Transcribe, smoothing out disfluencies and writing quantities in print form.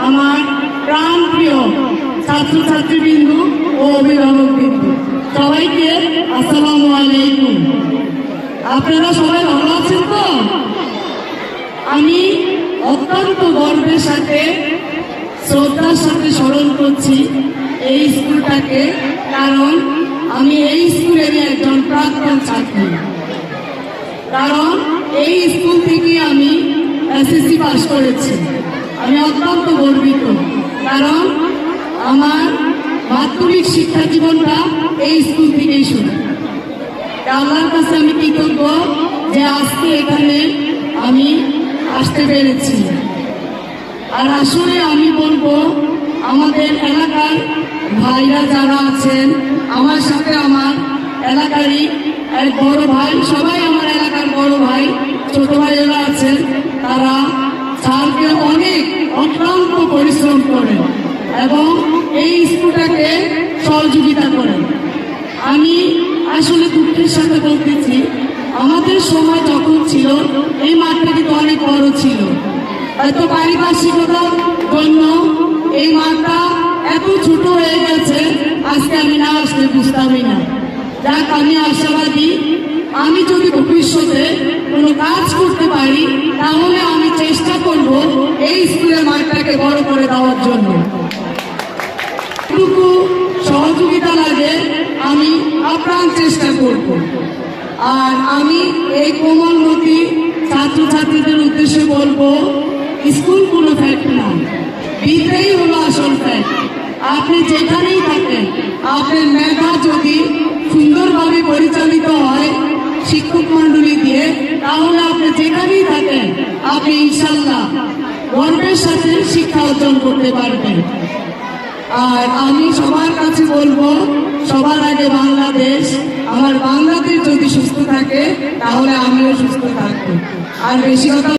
আমার প্রাণপ্রিয় ছাত্রছাত্রীবৃন্দ ও অভিভাবকবৃন্দ, সবাইকে আসসালামু আলাইকুম। আপনারা সবাই ভালো আছেন তো? আমি অত্যন্ত গর্বের সাথে শ্রদ্ধার সাথে স্মরণ করছি এই স্কুলটাকে, কারণ আমি এই স্কুলেরই একজন প্রাক্তন ছাত্রী। কারণ এই স্কুল থেকে আমি এসএসসি পাস করেছি। আমি অত্যন্ত গর্বিত, কারণ আমার মাধ্যমিক শিক্ষা জীবনটা এই স্কুল থেকেই শুরু। আল্লাহর কাছে আমি কৃতজ্ঞ যে আজকে এখানে আমি আসতে পেরেছি। আর আসলে আমি বলবো, আমাদের এলাকার ভাইরা যারা আছেন, আমার সাথে আমার এলাকারই এক বড় ভাই, সবাই আমার এলাকার বড় ভাই, ছোট ভাইয়েরা আছেন, তারা স্যারকে অনেক অক্লান্ত পরিশ্রম করেন এবং এই স্কুলটাকে সহযোগিতা করেন। আমি আসলে দুঃখের সাথে বলতেছি, আমাদের সময় যখন ছিল এই মাঠটা কিন্তু অনেক বড় ছিল, হয়তো পারিপার্শ্বিকতার জন্য এই মাঠটা এত ছোট হয়ে গেছে, আজকে আমি না আসলে বুঝতামই না। যাক, আমি আশাবাদী, আমি যদি ভবিষ্যতে কোনো কাজ করতে পারি তাহলে আমি চেষ্টা করব এই স্কুলের মাঠটাকে বড় করে দেওয়ার জন্য। যতটুকু সহযোগিতা লাগে আমি আপ্রাণ চেষ্টা করব। আর আমি এই কোমলমতি ছাত্রছাত্রীদের উদ্দেশ্যে বলবো, স্কুল কোনো ফ্যাক্ট না, বিদ্যাই হলো আসল ফ্যাক্ট। আপনি যেখানেই থাকেন, আপনার মেধা যদি সুন্দরভাবে পরিচালিত হয় শিক্ষক মন্ডলী দিয়ে, তাহলে আপনি যেখানেই থাকেন আপনি ইনশাল্লাহ গর্বের সাথে শিক্ষা অর্জন করতে পারবেন। আর আমি সবার কাছে বলবো, সবার আগে বাংলাদেশ। আমার বাংলাদেশ যদি সুস্থ থাকে তাহলে আমিও সুস্থ থাকবো। আর বেশি কথা